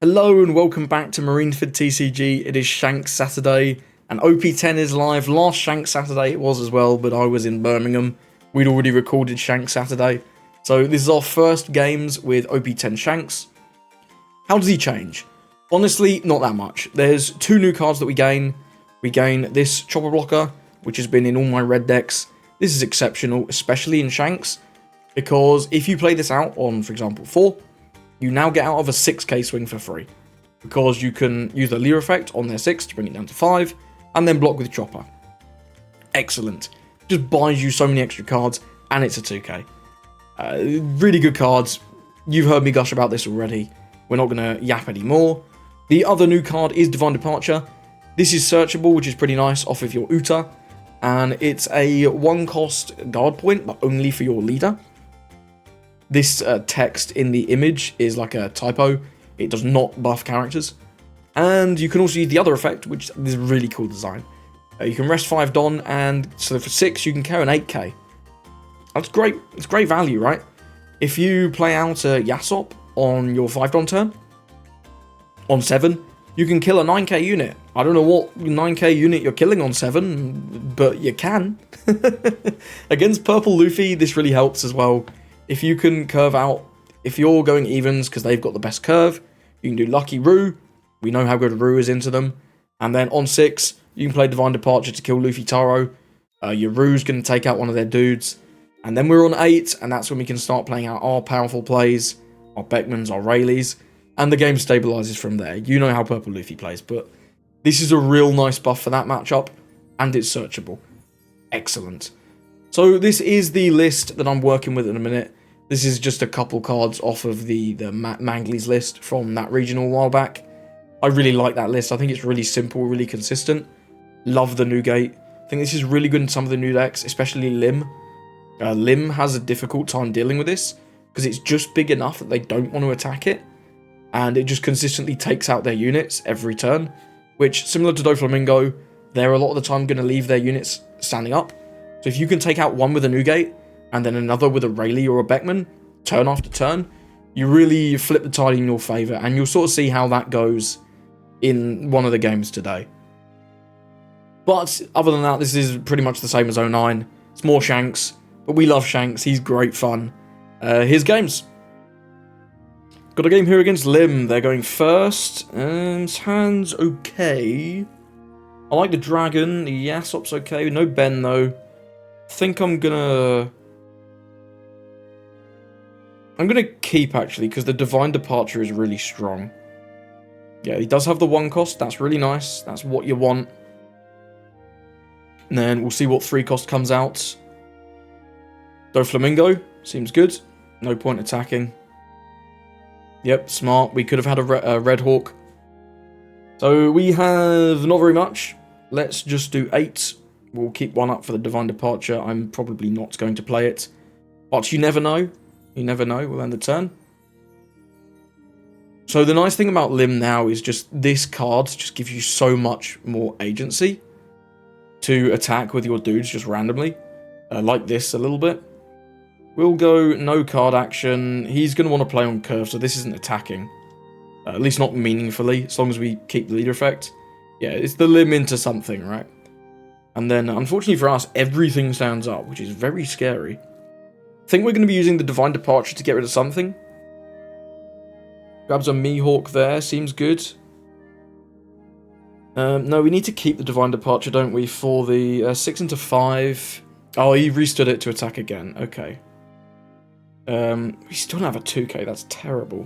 Hello and welcome back to Marineford TCG. It is Shanks Saturday and OP10 is live. Last Shanks Saturday it was as well, but I was in Birmingham. We'd already recorded Shanks Saturday. So this is our first games with OP10 Shanks. How does he change? Honestly, not that much. There's two new cards that we gain. We gain this Chopper Blocker, which has been in all my red decks. This is exceptional, especially in Shanks, because if you play this out on, for example, 4, you now get out of a 6k swing for free, because you can use the Leer effect on their 6 to bring it down to 5, and then block with Chopper. Excellent. Just buys you so many extra cards, and it's a 2k. Really good cards. You've heard me gush about this already. We're not going to yap anymore. The other new card is Divine Departure. This is searchable, which is pretty nice off of your Uta, and it's a 1-cost guard point, but only for your leader. This text in the image is like a typo. It does not buff characters. And you can also use the other effect, which is a really cool design. You can rest 5 Don, and so for 6 you can carry an 8k. That's great. It's great value, right? If you play out a Usopp on your 5 Don turn, on 7, you can kill a 9k unit. I don't know what 9k unit you're killing on 7, but you can. Against Purple Luffy, this really helps as well. If you can curve out, if you're going evens because they've got the best curve, you can do Lucky Roo. We know how good Roo is into them. And then on 6, you can play Divine Departure to kill Luffy Taro. Your Roo's going to take out one of their dudes. And then we're on 8, and that's when we can start playing out our powerful plays, our Beckmans, our Rayleighs, and the game stabilizes from there. You know how Purple Luffy plays, but this is a real nice buff for that matchup, and it's searchable. Excellent. So this is the list that I'm working with in a minute. This is just a couple cards off of the Mangley's list from that regional a while back. I really like that list. I think it's really simple, really consistent. Love the Newgate. I think this is really good in some of the new decks, especially Lim. Lim has a difficult time dealing with this, because it's just big enough that they don't want to attack it, and it just consistently takes out their units every turn, which, similar to Doflamingo, they're a lot of the time going to leave their units standing up. So if you can take out one with a Newgate, and then another with a Rayleigh or a Beckman, turn after turn, you really flip the tide in your favour, and you'll sort of see how that goes in one of the games today. But other than that, this is pretty much the same as 09. It's more Shanks, but we love Shanks. He's great fun. Here's games. Got a game here against Lim. They're going first, and his hand's okay. I like the Dragon. The Usopp's okay. No Ben, though. I think I'm gonna keep, actually, because the Divine Departure is really strong. Yeah, he does have the 1 cost. That's really nice. That's what you want. And then we'll see what 3 cost comes out. Doflamingo seems good. No point attacking. Yep, smart. We could have had a Red Hawk. So we have not very much. Let's just do 8. We'll keep 1 up for the Divine Departure. I'm probably not going to play it. But you never know. You never know. We'll end the turn. So the nice thing about Lim now is just this card just gives you so much more agency to attack with your dudes just randomly. Like this a little bit. We'll go no card action. He's going to want to play on curve, so this isn't attacking. At least not meaningfully, as long as we keep the leader effect. Yeah, it's the Lim into something, right? And then, unfortunately for us, everything stands up, which is very scary. I think we're going to be using the Divine Departure to get rid of something. Grabs a Mihawk there, seems good. No, we need to keep the Divine Departure, don't we, for the 6 into 5. Oh, he restood it to attack again. Okay. We still don't have a 2k, that's terrible.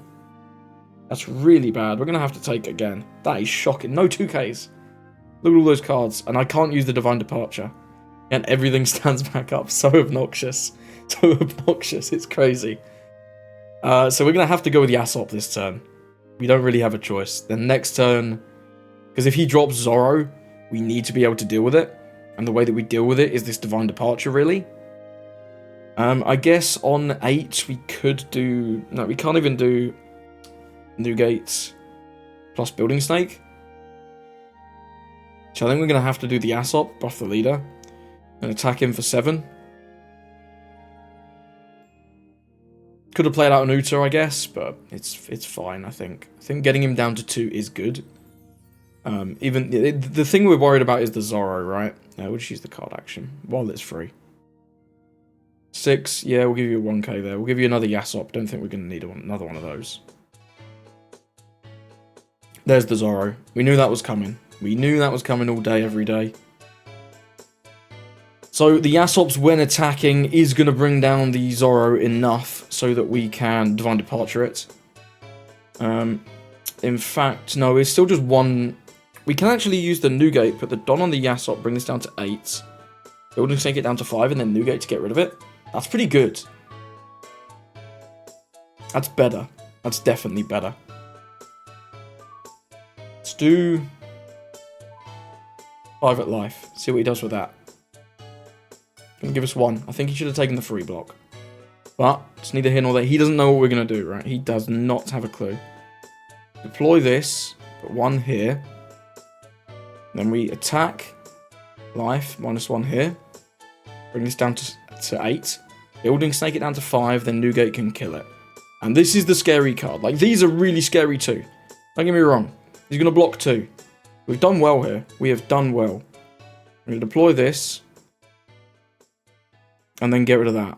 That's really bad. We're going to have to take it again. That is shocking. No 2ks. Look at all those cards. And I can't use the Divine Departure. And everything stands back up. So obnoxious. So obnoxious. It's crazy. So we're going to have to go with Usopp this turn. We don't really have a choice. Then next turn, because if he drops Zoro, we need to be able to deal with it. And the way that we deal with it is this Divine Departure, really. I guess on 8 we could do... No, we can't even do Newgate plus Building Snake. So I think we're going to have to do the Usopp, buff the leader, and attack him for 7. Could have played out an Uta, I guess, but it's fine, I think. I think getting him down to 2 is good. Even the thing we're worried about is the Zoro, right? We'll just use the card action while it's free. 6, yeah, we'll give you a 1k there. We'll give you another Usopp. Don't think we're going to need another one of those. There's the Zoro. We knew that was coming. We knew that was coming all day, every day. So the Usopp's, when attacking, is going to bring down the Zoro enough so that we can Divine Departure it. In fact, no, it's still just 1. We can actually use the Nugate, put the Don on the Usopp, bring this down to 8. Building Snake it down to 5, and then Nugate to get rid of it. That's pretty good. That's better. That's definitely better. Let's do Private Life. See what he does with that. Gonna give us 1. I think he should have taken the free block. But it's neither here nor there. He doesn't know what we're gonna do, right? He does not have a clue. Deploy this. Put 1 here. Then we attack. Life. -1 here. Bring this down to 8. Building Snake it down to 5. Then Nugate can kill it. And this is the scary card. Like, these are really scary too. Don't get me wrong. He's gonna block 2. We've done well here. We have done well. I'm gonna deploy this. And then get rid of that.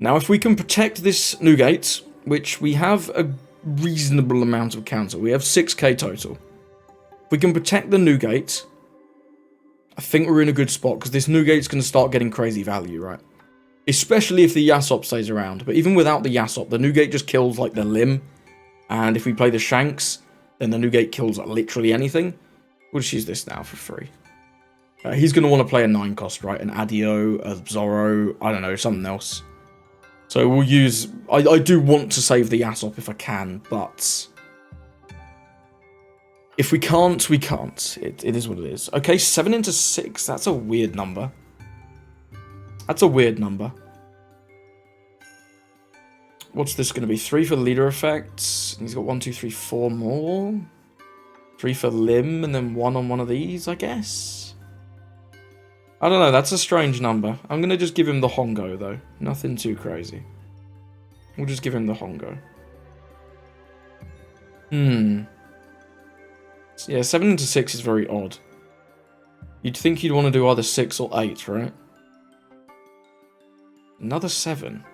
Now, if we can protect this Nugate, which we have a reasonable amount of counter. We have 6k total. If we can protect the Nugate, I think we're in a good spot, because this Nugate's going to start getting crazy value, right? Especially if the Usopp stays around. But even without the Usopp, the Nugate just kills, like, the limb. And if we play the Shanks, then the Nugate kills literally anything. We'll just use this now for free. He's going to want to play a 9 cost, right? An Adio, a Zoro, I don't know, something else. So we'll use... I do want to save the Usopp if I can, but... if we can't, we can't. It is what it is. Okay, 7 into 6. That's a weird number. That's a weird number. What's this going to be? 3 for leader effects. He's got 1, 2, 3, 4 more. 3 for limb, and then 1 on one of these, I guess. I don't know, that's a strange number. I'm going to just give him the Hongo, though. Nothing too crazy. We'll just give him the Hongo. Yeah, 7 into 6 is very odd. You'd think you'd want to do either 6 or 8, right? Another 7.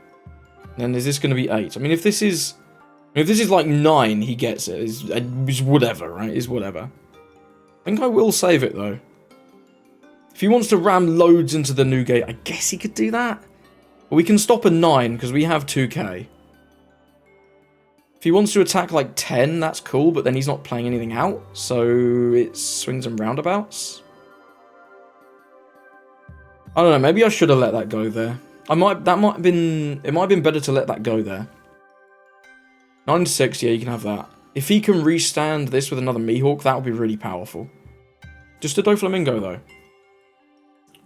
Then is this going to be 8? I mean, if this is like 9, he gets it. It's whatever, right? It's whatever. I think I will save it, though. If he wants to ram loads into the Nugate, I guess he could do that. But we can stop a 9, because we have 2k. If he wants to attack like 10, that's cool, but then he's not playing anything out, so it swings and roundabouts. I don't know, maybe I should have let that go there. It might have been better to let that go there. 9 to 6, yeah, you can have that. If he can restand this with another Mihawk, that would be really powerful. Just a Doflamingo, though.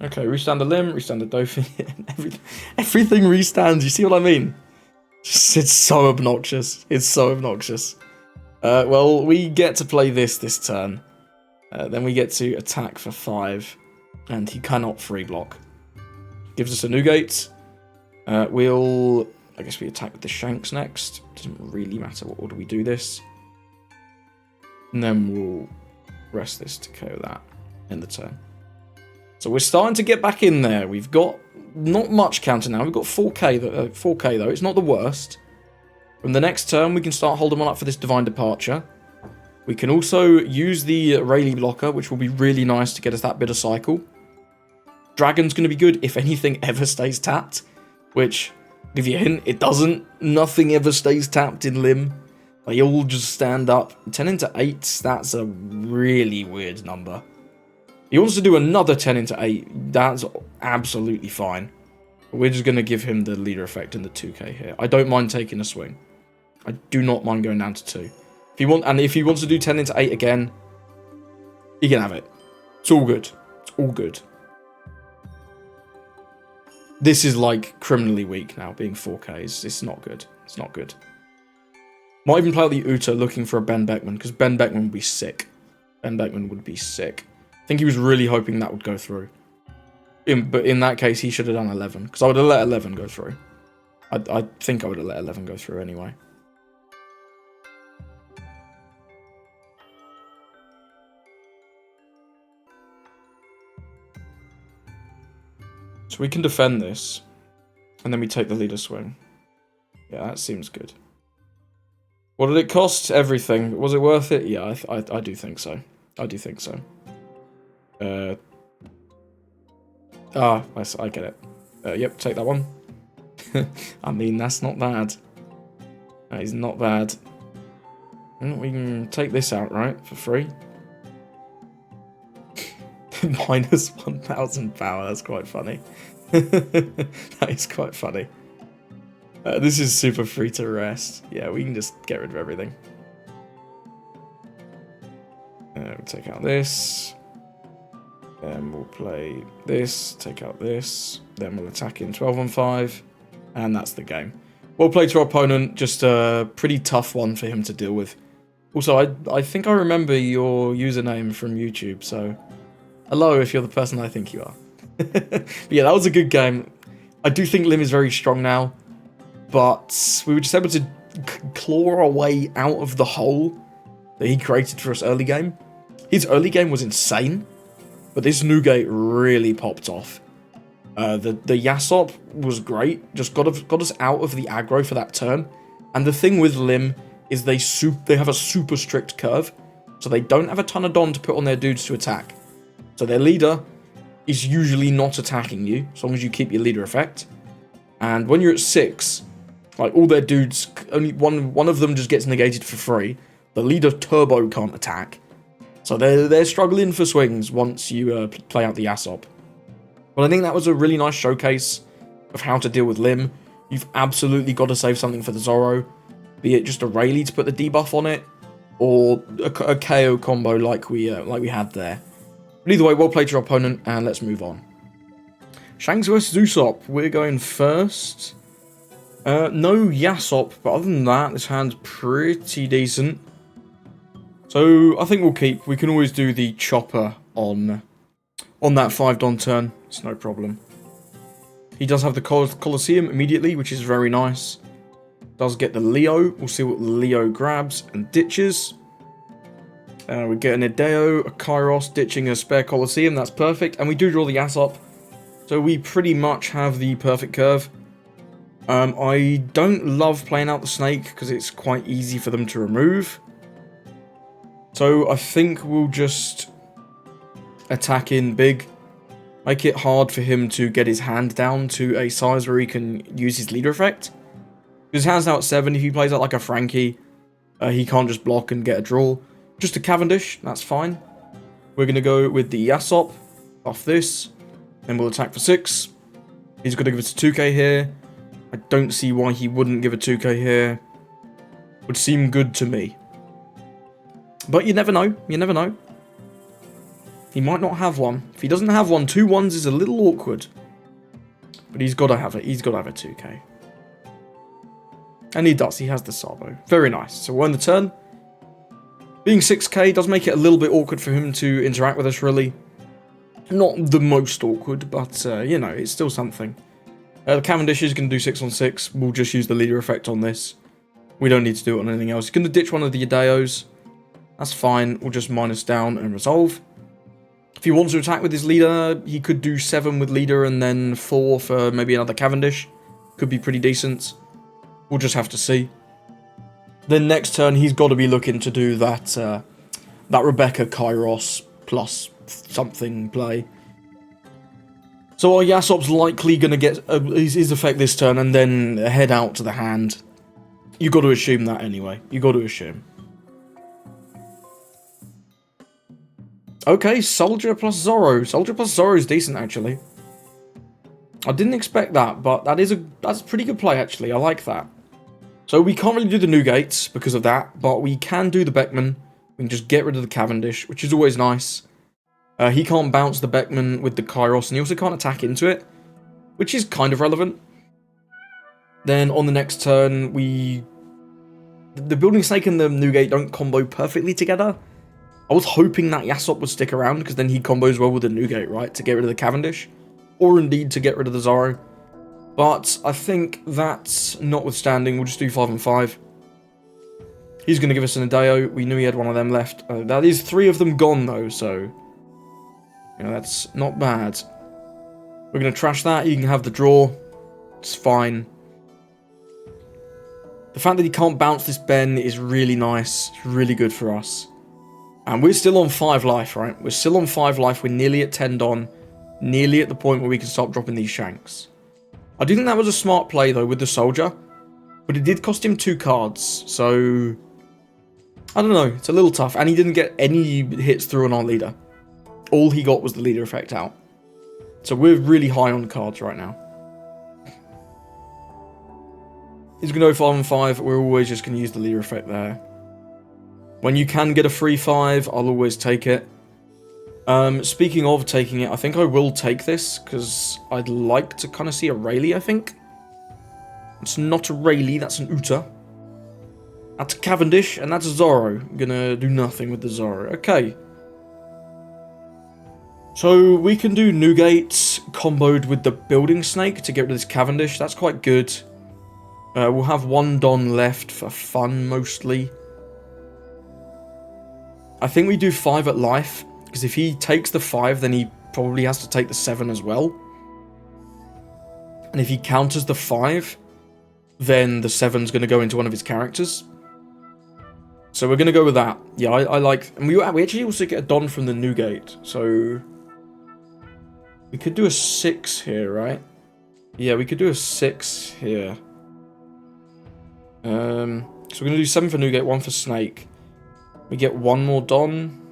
Okay, restand the limb, restand the Doflamingo. Everything restands, you see what I mean? It's so obnoxious. It's so obnoxious. Well, we get to play this turn. Then we get to attack for 5. And he cannot free block. Gives us a Nugate. I guess we attack with the Shanks next. Doesn't really matter what order we do this. And then we'll rest this to KO that in the turn. So we're starting to get back in there. We've got not much counter now. We've got 4k though. It's not the worst. From the next turn, we can start holding one up for this Divine Departure. We can also use the Rayleigh blocker, which will be really nice to get us that bit of cycle. Dragon's going to be good if anything ever stays tapped. Which, give you a hint, it doesn't. Nothing ever stays tapped in Limb. They all just stand up. 10 into 8, that's a really weird number. He wants to do another 10 into 8. That's absolutely fine. But we're just going to give him the leader effect and the 2k here. I don't mind taking a swing. I do not mind going down to 2. If he wants to do 10 into 8 again, he can have it. It's all good. It's all good. This is like criminally weak now, being 4Ks. It's not good. It's not good. Might even play out the Uta looking for a Ben Beckman, because Ben Beckman would be sick. Ben Beckman would be sick. I think he was really hoping that would go through. But in that case, he should have done 11. Because I would have let 11 go through. I think I would have let 11 go through anyway. So we can defend this. And then we take the leader swing. Yeah, that seems good. What did it cost? Everything. Was it worth it? Yeah, I do think so. I do think so. I get it. Yep, take that one. I mean, that's not bad. That is not bad. We can take this out, right? For free. Minus 1,000 power. That's quite funny. That is quite funny. This is super free to rest. Yeah, we can just get rid of everything. We'll take out this. Then we'll play this, take out this. Then we'll attack in 12 on 5. And that's the game. Well played to our opponent. Just a pretty tough one for him to deal with. Also, I think I remember your username from YouTube, so hello if you're the person I think you are. But yeah, that was a good game. I do think Lim is very strong now, but we were just able to claw our way out of the hole that he created for us early game. His early game was insane, but this Nugate really popped off. The Usopp was great, just got us out of the aggro for that turn. And the thing with Lim is they have a super strict curve, so they don't have a ton of Don to put on their dudes to attack. So their leader is usually not attacking you, as long as you keep your leader effect. And when you're at 6, like all their dudes, only one of them just gets negated for free. The leader Turbo can't attack. So they're struggling for swings once you play out the Usopp. But I think that was a really nice showcase of how to deal with Lim. You've absolutely got to save something for the Zoro, be it just a Rayleigh to put the debuff on it, or a KO combo like we had there. But either way, well played to your opponent, and let's move on. Shanks versus Usopp. We're going first. No Usopp, but other than that, this hand's pretty decent. So I think we'll keep. We can always do the chopper on that 5 Don turn. It's no problem. He does have the Colosseum immediately, which is very nice. Does get the Leo. We'll see what Leo grabs and ditches. We get an Ideo, a Kairos, ditching a spare Colosseum. That's perfect. And we do draw the Usopp. So we pretty much have the perfect curve. I don't love playing out the Snake because it's quite easy for them to remove. So I think we'll just attack in big. Make it hard for him to get his hand down to a size where he can use his leader effect. His hand's now at 7. If he plays out like a Frankie, he can't just block and get a draw. Just a Cavendish, that's fine. We're going to go with the Usopp off this. Then we'll attack for 6. He's going to give us a 2k here. I don't see why he wouldn't give a 2k here. Would seem good to me. But you never know. You never know. He might not have one. If he doesn't have one, 2 1s is a little awkward. But he's got to have it. He's got to have a 2k. And he does. He has the Sabo. Very nice. So we're on the turn. Being 6k does make it a little bit awkward for him to interact with us, really. Not the most awkward, but, you know, it's still something. The Cavendish is going to do 6 on 6. We'll just use the leader effect on this. We don't need to do it on anything else. He's going to ditch one of the Ideos. That's fine. We'll just minus down and resolve. If he wants to attack with his leader, he could do 7 with leader and then 4 for maybe another Cavendish. Could be pretty decent. We'll just have to see. Then next turn, he's got to be looking to do that Rebecca Kairos plus something play. So our Usopp's likely going to get his effect this turn and then head out to the hand. You got to assume that anyway. You got to assume. Okay, Soldier plus Zoro. Soldier plus Zoro is decent, actually. I didn't expect that, but that's a pretty good play, actually. I like that. So we can't really do the Nugates because of that, but we can do the Beckman. We can just get rid of the Cavendish, which is always nice. He can't bounce the Beckman with the Kairos, and he also can't attack into it, which is kind of relevant. Then on the next turn, the Building Snake and the Nugate don't combo perfectly together. I was hoping that Usopp would stick around, because then he combos well with the Nugate, right, to get rid of the Cavendish. or indeed to get rid of the Zoro. But I think that, notwithstanding, we'll just do 5 and 5. He's going to give us an Adeo. We knew he had one of them left. That is 3 of them gone, though, so... You know, that's not bad. We're going to trash that. You can have the draw. It's fine. The fact that he can't bounce this Ben is really nice. It's really good for us. And we're still on 5 life, right? We're still on 5 life. We're nearly at 10 Don. Nearly at the point where we can start dropping these Shanks. I do think that was a smart play, though, with the Soldier. But it did cost him 2 cards, so... I don't know, it's a little tough. And he didn't get any hits through on our leader. All he got was the leader effect out. So we're really high on cards right now. He's going to go 5 and 5. We're always just going to use the leader effect there. When you can get a free 5, I'll always take it. Speaking of taking it, I think I will take this, because I'd like to kind of see a Rayleigh, I think. It's not a Rayleigh, that's an Uta. That's a Cavendish, and that's a Zoro. I'm gonna do nothing with the Zoro. Okay. So, we can do Newgate comboed with the Building Snake to get rid of this Cavendish. That's quite good. We'll have 1 Don left for fun, mostly. I think we do 5 at life. Because if he takes the 5, then he probably has to take the 7 as well. And if he counters the 5, then the 7's going to go into one of his characters. So we're going to go with that. Yeah, I like... And we actually also get a Don from the Newgate. So... We could do a 6 here, right? Yeah, we could do a 6 here. So we're going to do 7 for Newgate, 1 for Snake. We get 1 more Don...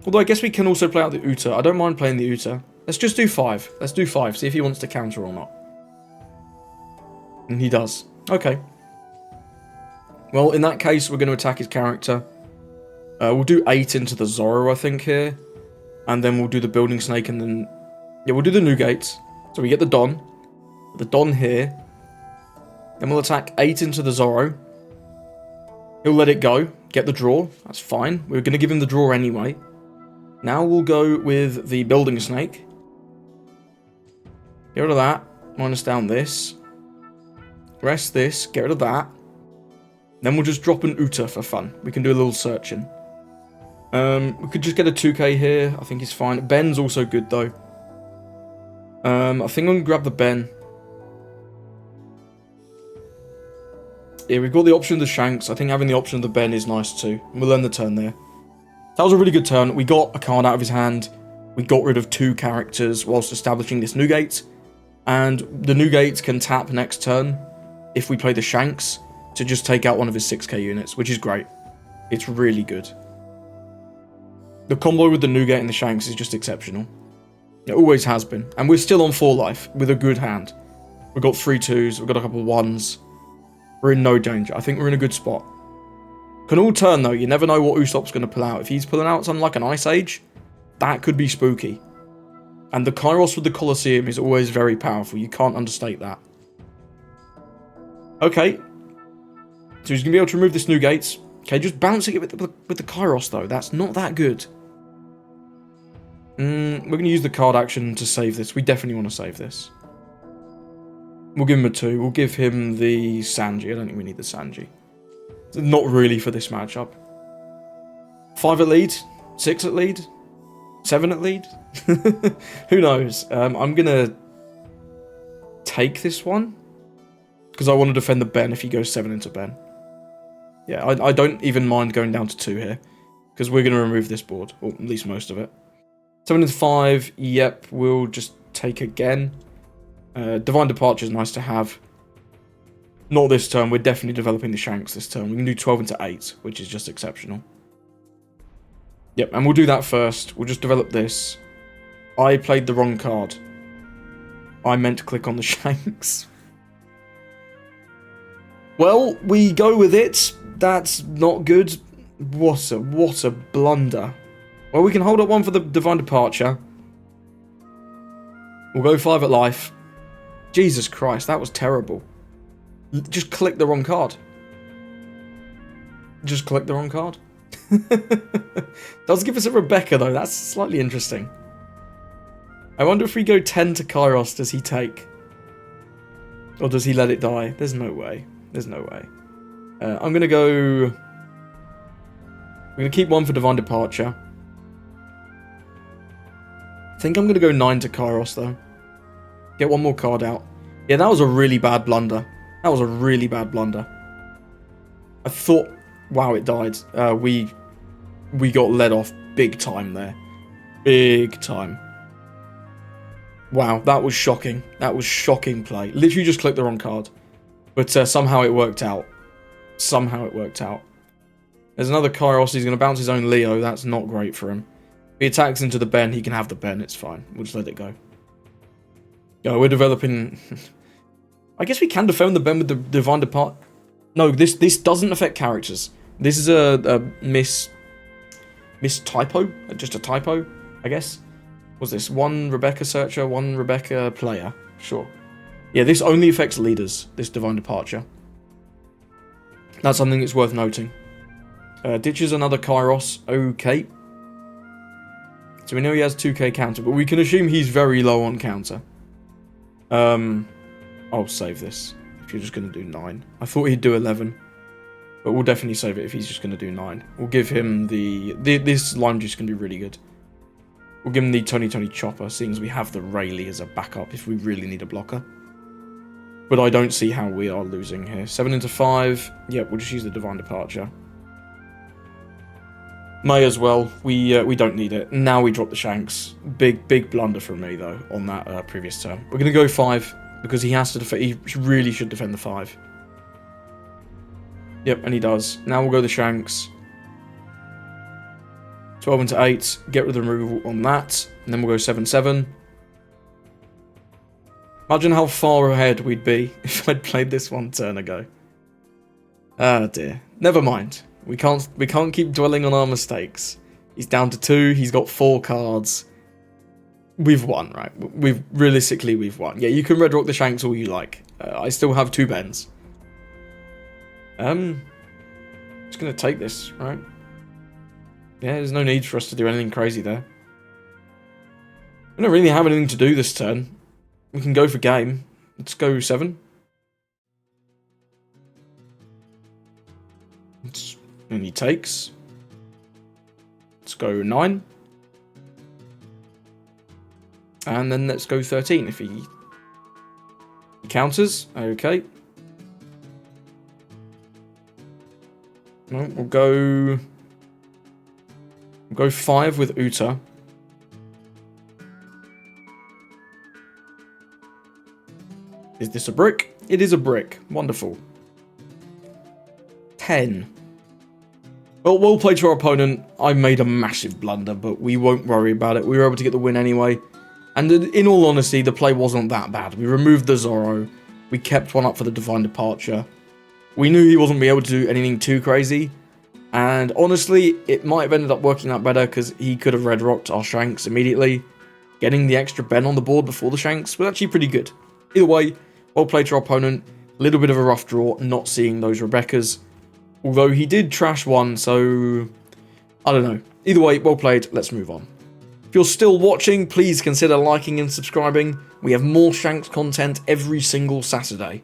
Although I guess we can also play out the Uta. I don't mind playing the Uta. Let's just do 5. Let's do 5. See if he wants to counter or not. And he does. Okay. Well, in that case, we're going to attack his character. We'll do 8 into the Zoro, I think, here. And then we'll do the Building Snake and then... Yeah, we'll do the Newgate. So we get the Don. The Don here. Then we'll attack 8 into the Zoro. He'll let it go. Get the draw. That's fine. We're going to give him the draw anyway. Now we'll go with the Building Snake. Get rid of that. Minus down this. Rest this. Get rid of that. Then we'll just drop an Uta for fun. We can do a little searching. We could just get a 2k here. I think he's fine. Ben's also good though. I think I'm going to grab the Ben. Yeah, we've got the option of the Shanks. I think having the option of the Ben is nice too. We'll end the turn there. That was a really good turn. We got a card out of his hand. We got rid of 2 characters whilst establishing this Newgate. And the Newgate can tap next turn if we play the Shanks to just take out one of his 6k units, which is great. It's really good. The combo with the Newgate and the Shanks is just exceptional. It always has been. And we're still on 4 life with a good hand. We've got 3 2s. We've got a couple of 1s. We're in no danger. I think we're in a good spot. Can all turn though. You never know what Usopp's going to pull out. If he's pulling out something like an Ice Age, that could be spooky. And the Kairos with the Colosseum is always very powerful. You can't understate that. Okay. So he's going to be able to remove this Newgate. Okay, just bouncing it with the Kairos though. That's not that good. We're going to use the card action to save this. We definitely want to save this. We'll give him a 2. We'll give him the Sanji. I don't think we need the Sanji. Not really for this matchup. 5 at lead? 6 at lead? 7 at lead? Who knows? I'm going to take this one. Because I want to defend the Ben if he goes 7 into Ben. Yeah, I don't even mind going down to 2 here. Because we're going to remove this board. Or at least most of it. 7 into 5. Yep, we'll just take again. Divine Departure is nice to have. Not this turn. We're definitely developing the Shanks this turn. We can do 12 into 8, which is just exceptional. Yep, and we'll do that first. We'll just develop this. I played the wrong card. I meant to click on the Shanks. Well, we go with it. That's not good. What a blunder. Well, we can hold up 1 for the Divine Departure. We'll go 5 at life. Jesus Christ, that was terrible. Just click the wrong card. Just click the wrong card. Does give us a Rebecca, though. That's slightly interesting. I wonder if we go 10 to Kairos, does he take? Or does he let it die? There's no way. There's no way. I'm going to go... I'm going to keep 1 for Divine Departure. I think I'm going to go 9 to Kairos, though. Get 1 more card out. Yeah, that was a really bad blunder. That was a really bad blunder. I thought... Wow, it died. We got let off big time there. Big time. Wow, that was shocking. That was shocking play. Literally just clicked the wrong card. But somehow it worked out. Somehow it worked out. There's another Kairos. He's going to bounce his own Leo. That's not great for him. If he attacks into the Ben, he can have the Ben. It's fine. We'll just let it go. Yeah, we're developing... I guess we can defend the Ben with the Divine Depart... No, this doesn't affect characters. This is a miss typo. Just a typo, I guess. What's this? 1 Rebecca Searcher, 1 Rebecca Player. Sure. Yeah, this only affects leaders, this Divine Departure. That's something that's worth noting. Ditches another Kairos. Okay. So we know he has 2k counter, but we can assume he's very low on counter. I'll save this. If you're just going to do 9. I thought he'd do 11. But we'll definitely save it if he's just going to do 9. We'll give him this lime juice can be really good. We'll give him the Tony Chopper, seeing as we have the Rayleigh as a backup if we really need a blocker. But I don't see how we are losing here. 7 into 5. Yep, we'll just use the Divine Departure. May as well. We don't need it. Now we drop the Shanks. Big blunder from me, though, on that previous turn. We're going to go 5, because he has to defend. He really should defend the 5. Yep, and he does. Now we'll go the Shanks. 12 into 8. Get rid of the removal on that. And then we'll go 7-7. Imagine how far ahead we'd be if I'd played this 1 turn ago. Ah, dear. Never mind. We can't keep dwelling on our mistakes. He's down to 2. He's got 4 cards. We've won, right? Realistically, we've won. Yeah, you can red rock the Shanks all you like. I still have 2 Bens. Just gonna take this, right? Yeah, there's no need for us to do anything crazy there. We don't really have anything to do this turn. We can go for game. Let's go 7. And he takes. Let's go 9. And then let's go 13 if he counters. Okay. No, we'll go 5 with Uta. Is this a brick? It is a brick. Wonderful. 10. Well played to our opponent. I made a massive blunder, but we won't worry about it. We were able to get the win anyway. And in all honesty, the play wasn't that bad. We removed the Zorro. We kept 1 up for the Divine Departure. We knew he wasn't be able to do anything too crazy. And honestly, it might have ended up working out better because he could have red rocked our Shanks immediately. Getting the extra Ben on the board before the Shanks was actually pretty good. Either way, well played to our opponent. A little bit of a rough draw, not seeing those Rebeccas. Although he did trash 1, so I don't know. Either way, well played. Let's move on. If you're still watching, please consider liking and subscribing. We have more Shanks content every single Saturday.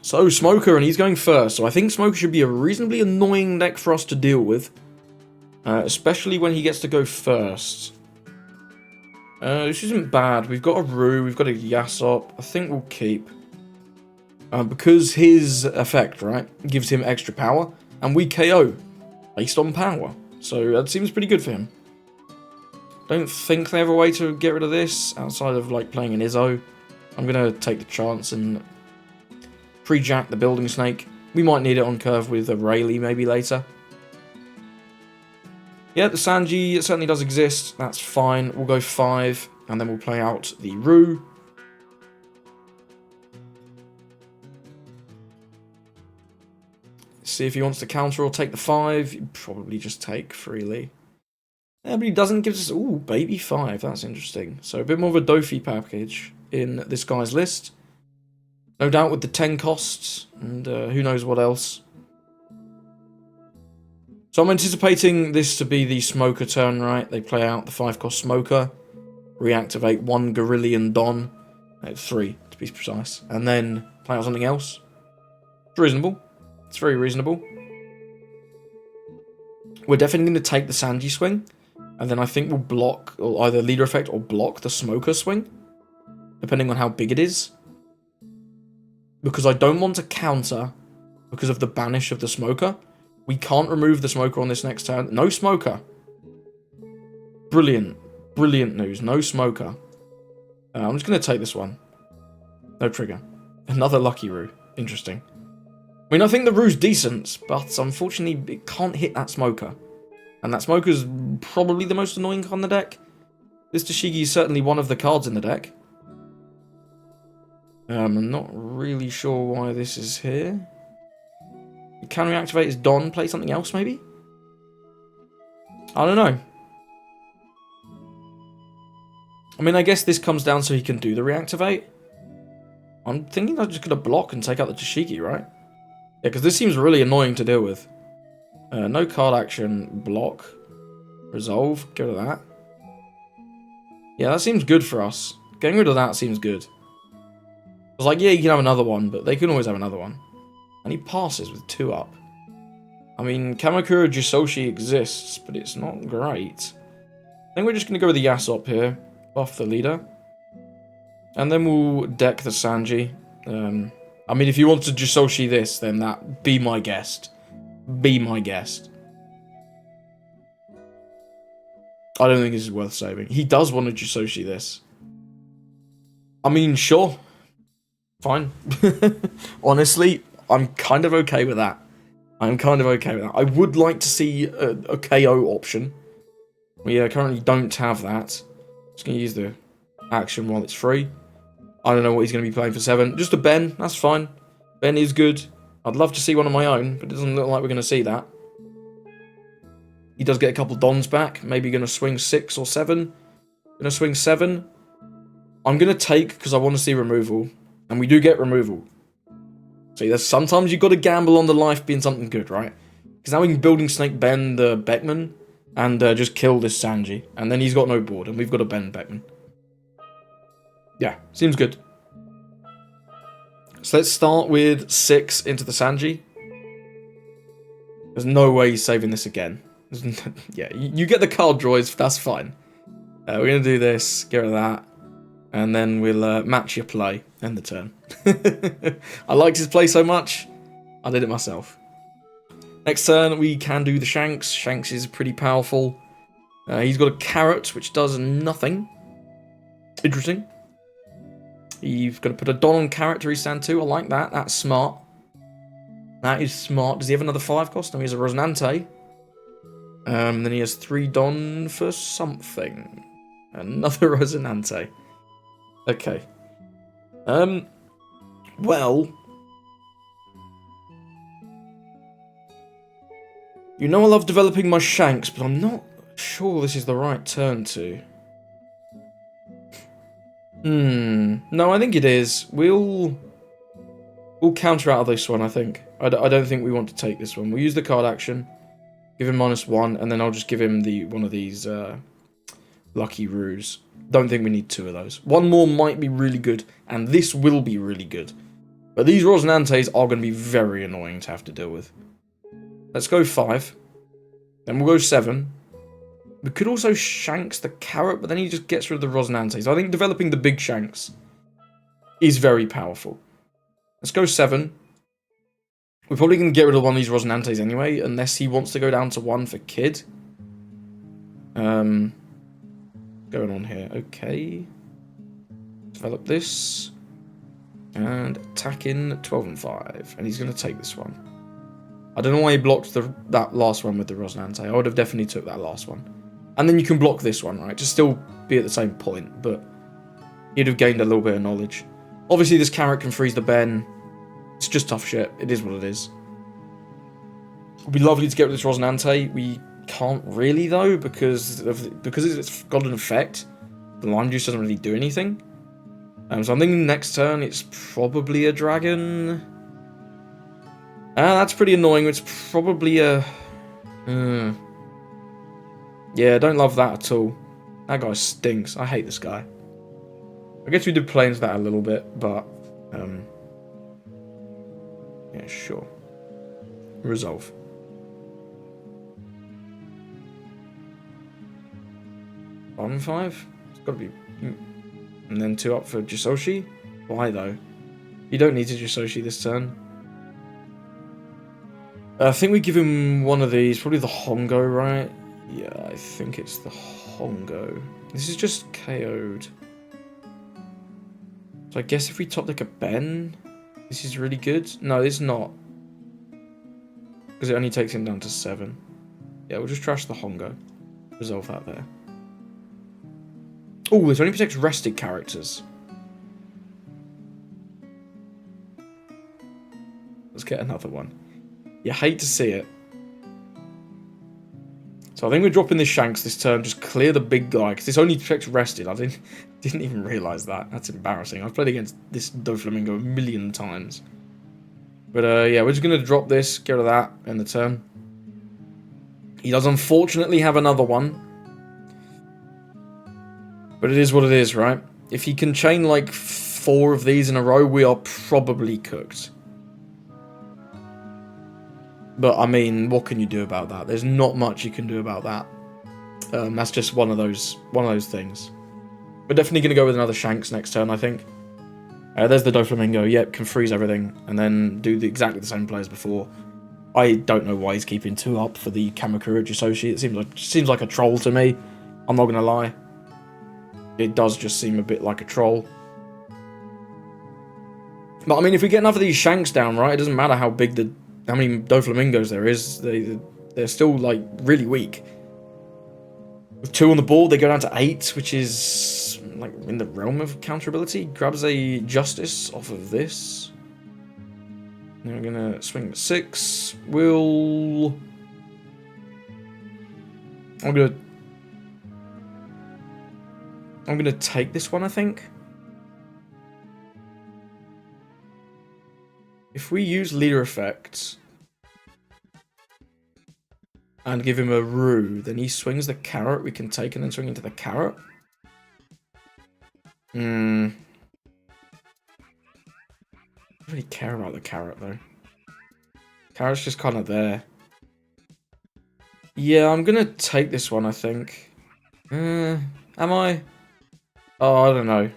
So, Smoker, and he's going first. So I think Smoker should be a reasonably annoying deck for us to deal with. Especially when he gets to go first. This isn't bad. We've got a Rue, we've got a Usopp. I think we'll keep. Because his effect, right, gives him extra power. And we KO based on power. So that seems pretty good for him. Don't think they have a way to get rid of this outside of like playing an Izzo. I'm going to take the chance and pre-jack the Building Snake. We might need it on curve with a Rayleigh maybe later. Yeah, the Sanji certainly does exist. That's fine. We'll go 5 and then we'll play out the Rue. See if he wants to counter or take the 5. He'd probably just take freely. Yeah, but he doesn't give us... Ooh, baby 5. That's interesting. So a bit more of a Dofi package in this guy's list. No doubt with the 10 costs. And who knows what else. So I'm anticipating this to be the Smoker turn, right? They play out the 5-cost Smoker. reactivate 1 Gorillion Don. 3 to be precise. And then play out something else. It's reasonable. It's very reasonable. We're definitely going to take the Sanji swing. And then I think we'll block, or either leader effect or block the smoker swing. Depending on how big it is. Because I don't want to counter because of the banish of the smoker. We can't remove the smoker on this next turn. No smoker. Brilliant. Brilliant news. No smoker. I'm just going to take this one. No trigger. Another lucky Roo. Interesting. I mean, I think the Roo's decent, but unfortunately it can't hit that smoker. And that smoker's probably the most annoying card in the deck. This Tashigi is certainly one of the cards in the deck. I'm not really sure why this is here. You can reactivate his Don, play something else maybe? I don't know. I mean, I guess this comes down so he can do the reactivate. I'm thinking I'm just going to block and take out the Tashigi, right? Yeah, because this seems really annoying to deal with. No card action, block, resolve, get rid of that. Yeah, that seems good for us. Getting rid of that seems good. I was like, yeah, you can have another one, but they can always have another one. And he passes with 2 up. I mean, Kamakura Jisoshi exists, but it's not great. I think we're just going to go with the Usopp here. Buff the leader. And then we'll deck the Sanji. I mean, if you want to Jisoshi this, then that, be my guest. Be my guest. I don't think this is worth saving. He does want to Jisoshi this. I mean, sure. Fine. Honestly, I'm kind of okay with that. I'm kind of okay with that. I would like to see a KO option. We currently don't have that. Just going to use the action while it's free. I don't know what he's going to be playing for 7. Just a Ben, that's fine. Ben is good. I'd love to see one of my own, but it doesn't look like we're going to see that. He does get a couple Dons back. Maybe going to swing 6 or 7. Going to swing 7. I'm going to take because I want to see removal. And we do get removal. See, there's sometimes you've got to gamble on the life being something good, right? Because now we can Building Snake Ben the Beckman and just kill this Sanji. And then he's got no board, and we've got a Ben Beckman. Yeah, seems good. So let's start with 6 into the Sanji. There's no way he's saving this again. Yeah, you get the card draws, that's fine. We're going to do this, get rid of that. And then we'll match your play. End the turn. I liked his play so much, I did it myself. Next turn, we can do the Shanks. Shanks is pretty powerful. He's got a carrot, which does nothing. Interesting. You've got to put a Don on carrot to restand 2. I like that. That's smart. That is smart. Does he have another 5 cost? No, he has a Rosinante. Then he has 3 Don for something. Another Rosinante. Okay. Well. You know I love developing my Shanks, but I'm not sure this is the right turn to. No, I think it is. We'll counter out of this one, I think. I don't think we want to take this one. We'll use the card action. Give him -1, and then I'll just give him one of these lucky Roos. Don't think we need 2 of those. 1 more might be really good, and this will be really good. But these Rosinantes are going to be very annoying to have to deal with. Let's go 5. Then we'll go 7. We could also Shanks the carrot, but then he just gets rid of the Rosinantes. I think developing the big Shanks is very powerful. Let's go 7. We're probably going to get rid of one of these Rosinantes anyway, unless he wants to go down to 1 for Kid. Going on here. Okay. Develop this. And attack in 12 and 5. And he's going to take this one. I don't know why he blocked that last one with the Rosinante. I would have definitely took that last one. And then you can block this one, right? To still be at the same point, but he'd have gained a little bit of knowledge. Obviously, this carrot can freeze the Ben. It's just tough shit. It is what it is. It would be lovely to get rid of this Rosinante. We can't really, though, because it's got an effect. The lime juice doesn't really do anything. So I'm thinking next turn it's probably a dragon. That's pretty annoying. It's probably a... Yeah, I don't love that at all. That guy stinks. I hate this guy. I guess we did play into that a little bit, but... yeah, sure. Resolve. Bottom 5? It's gotta be... And then 2 up for Jisoshi? Why, though? You don't need to Jisoshi this turn. I think we give him one of these. Probably the Hongo, right? Yeah, I think it's the Hongo. This is just KO'd. So I guess if we top deck a Ben, this is really good. No, it's not. Because it only takes him down to 7. Yeah, we'll just trash the Hongo. Resolve that there. Oh, this only protects rested characters. Let's get another one. You hate to see it. So I think we're dropping this Shanks this turn. Just clear the big guy, because this only protects rested. I didn't even realise that. That's embarrassing. I've played against this Doflamingo a million times. But yeah, we're just going to drop this, get rid of that in the turn. He does unfortunately have another one. But it is what it is, right? If he can chain like 4 of these in a row, we are probably cooked. But, I mean, what can you do about that? There's not much you can do about that. That's just one of those things. We're definitely going to go with another Shanks next turn, I think. There's the Doflamingo. Yep, can freeze everything. And then do exactly the same play as before. I don't know why he's keeping 2 up for the Kamakura Jisoshi. It seems like a troll to me. I'm not going to lie. It does just seem a bit like a troll. But, I mean, if we get enough of these Shanks down, right, it doesn't matter how many Doflamingos there is. They're still, like, really weak. With 2 on the board, they go down to 8, which is, like, in the realm of counterability. Grabs a Justice off of this. Now we're going to swing at 6. I'm gonna take this one, I think. If we use leader effects and give him a Rue, then he swings the carrot we can take and then swing into the carrot. I don't really care about the carrot though. Carrot's just kind of there. Yeah, I'm gonna take this one, I think. Am I? Oh, I don't know.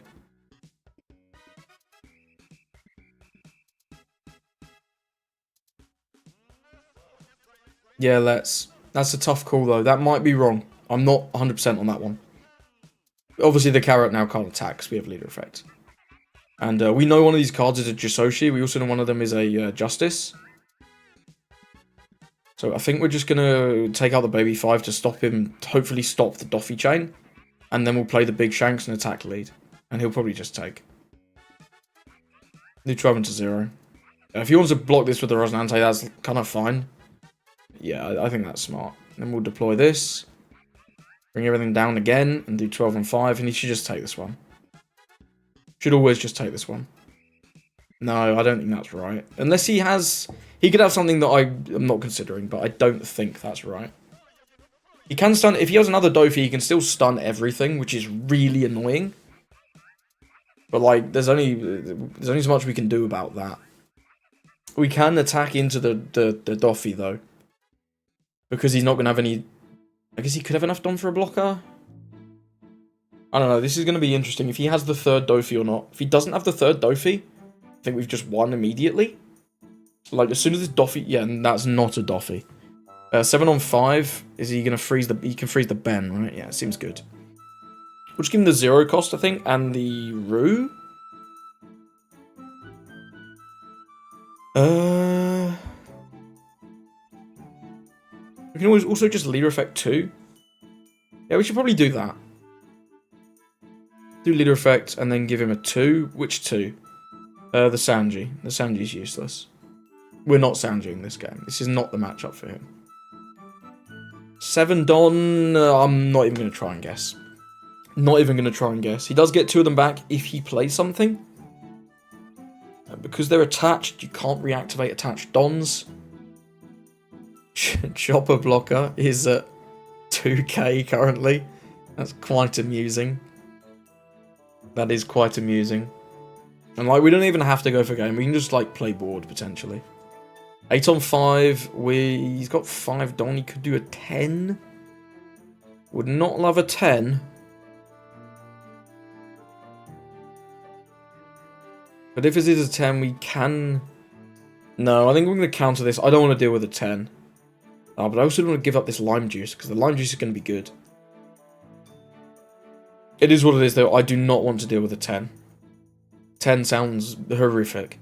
Yeah, let's. That's a tough call, though. That might be wrong. I'm not 100% on that one. Obviously, the carrot now can't attack because we have leader effect. And we know one of these cards is a Jisoshi. We also know one of them is a Justice. So I think we're just going to take out the baby 5 to stop him, hopefully stop the Doffy chain. And then we'll play the big Shanks and attack lead. And he'll probably just take. New 12 into 0. If he wants to block this with the Rosinante, that's kind of fine. Yeah, I think that's smart. Then we'll deploy this. Bring everything down again and do 12 and 5. And he should just take this one. Should always just take this one. No, I don't think that's right. Unless he has... He could have something that I am not considering, but I don't think that's right. He can stun... If he has another Dofi, he can still stun everything, which is really annoying. But, like, there's only so much we can do about that. We can attack into the Dofi, though. Because he's not going to have any... I guess he could have enough Dom for a blocker? I don't know, this is going to be interesting. If he has the 3rd Dofi or not. If he doesn't have the 3rd Dofi, I think we've just won immediately. Like, as soon as this Dofi... Yeah, and that's not a Dofi. 7 on 5. Is he going to freeze the... He can freeze the Ben, right? Yeah, it seems good. We'll just give him the 0 cost, I think, and the Rue. We can always also just leader effect 2. Yeah, we should probably do that. Do leader effect and then give him a 2. Which 2? The Sanji. The Sanji's useless. We're not Sanjiing this game. This is not the matchup for him. 7 Don, I'm not even going to try and guess. Not even going to try and guess. He does get 2 of them back if he plays something. Because they're attached, you can't reactivate attached Dons. Chopper blocker is at 2k currently. That's quite amusing. That is quite amusing. And like, we don't even have to go for game. We can just like play board potentially. 8 on 5. He's got 5 Don. He could do a 10. Would not love a 10. But if it is a 10, we can... No, I think we're going to counter this. I don't want to deal with a 10. But I also don't want to give up this lime juice, because the lime juice is going to be good. It is what it is, though. I do not want to deal with a 10. 10 sounds horrific.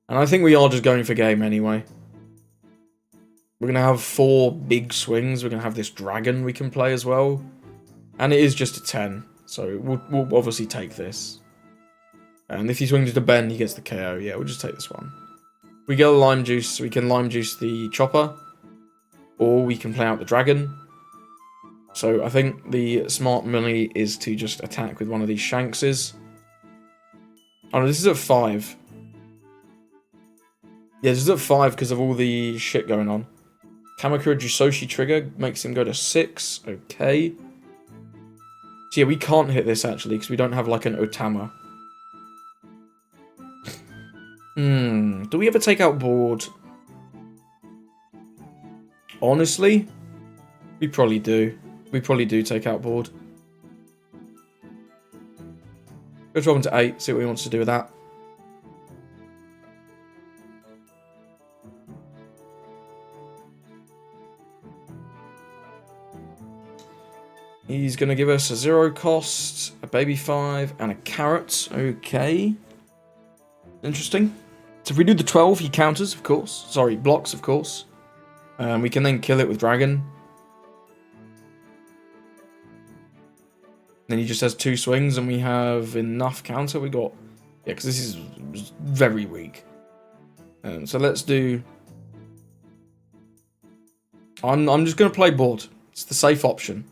And I think we are just going for game anyway. We're going to have 4 big swings. We're going to have this dragon we can play as well. And it is just a 10. So we'll obviously take this. And if he swings to Ben, he gets the KO. Yeah, we'll just take this one. We get a lime juice. We can lime juice the chopper. Or we can play out the dragon. So I think the smart money is to just attack with one of these Shankses. Oh no, this is at 5. Yeah, this is at 5 because of all the shit going on. Kamakura Jusoshi trigger makes him go to 6. Okay. So yeah, we can't hit this actually because we don't have like an Otama. Do we ever take out board? Honestly, we probably do. We probably do take out board. Go drop him to 8, see what he wants to do with that. He's going to give us a 0 cost, a baby 5, and a carrot. Okay. Interesting. So if we do the 12, he counters, of course. Sorry, blocks, of course. We can then kill it with dragon. Then he just has 2 swings, and we have enough counter. We got... Yeah, because this is very weak. So let's do... I'm just going to play board. It's the safe option.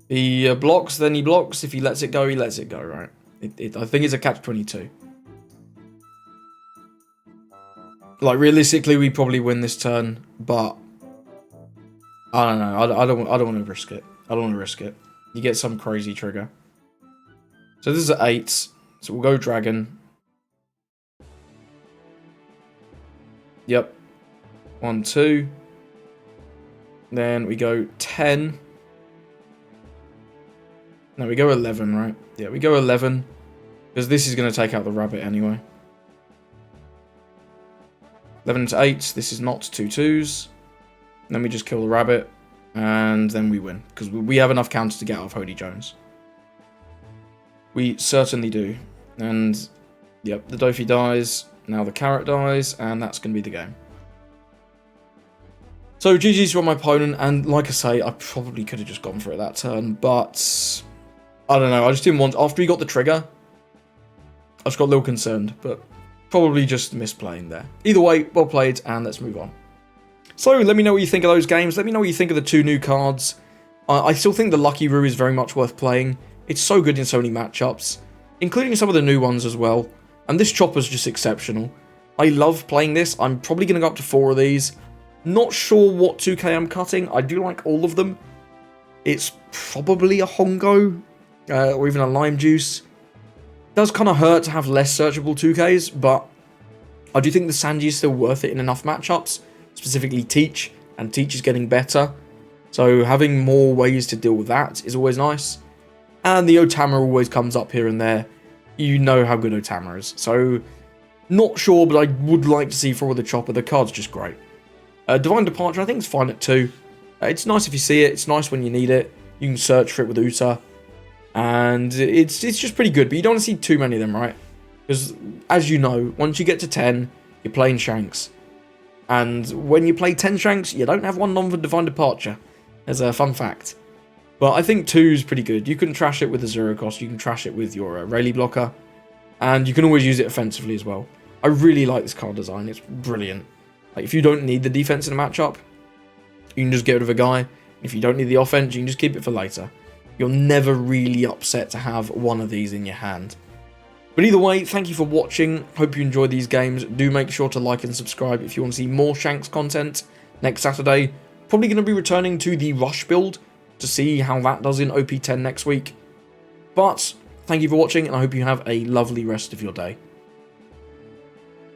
He blocks, then he blocks. If he lets it go, he lets it go, right? I think it's a catch-22. Like, realistically, we probably win this turn, but... I don't know. I don't want to risk it. I don't want to risk it. You get some crazy trigger. So this is at 8. So we'll go dragon. Yep. 1, 2. Then we go 10. No, we go 11, right? Yeah, we go 11. Because this is going to take out the rabbit anyway. 11 to 8. This is not 2 2s. Then we just kill the rabbit. And then we win. Because we have enough counters to get out of Hody Jones. We certainly do. And, yep, the Dofi dies. Now the carrot dies. And that's going to be the game. So, GG's from my opponent. And, like I say, I probably could have just gone for it that turn. But... I don't know, I just didn't want... After he got the trigger, I just got a little concerned, but probably just misplaying there. Either way, well played, and let's move on. So, let me know what you think of those games. Let me know what you think of the 2 new cards. I still think the Lucky Roo is very much worth playing. It's so good in so many matchups, including some of the new ones as well. And this Chopper's just exceptional. I love playing this. I'm probably going to go up to 4 of these. Not sure what 2K I'm cutting. I do like all of them. It's probably a Hongo. Or even a lime juice. It does kind of hurt to have less searchable 2Ks, but I do think the Sanji is still worth it in enough matchups, specifically Teach, and Teach is getting better, so having more ways to deal with that is always nice. And the Otama always comes up here and there. You know how good Otama is, so not sure, but I would like to see for all the Chopper. The card's just great. Divine Departure I think is fine at 2. It's nice if you see it, it's nice when you need it. You can search for it with Uta. And it's just pretty good, but you don't want to see too many of them, right? Because, as you know, once you get to 10, you're playing Shanks. And when you play 10 Shanks, you don't have one non for Divine Departure. As a fun fact. But I think 2 is pretty good. You can trash it with a 0 cost, you can trash it with your Rayleigh blocker. And you can always use it offensively as well. I really like this card design, it's brilliant. Like, if you don't need the defense in a matchup, you can just get rid of a guy. If you don't need the offense, you can just keep it for later. You're never really upset to have one of these in your hand. But either way, thank you for watching. Hope you enjoy these games. Do make sure to like and subscribe if you want to see more Shanks content next Saturday. Probably going to be returning to the Rush build. to see how that does in OP10 next week. But thank you for watching, and I hope you have a lovely rest of your day.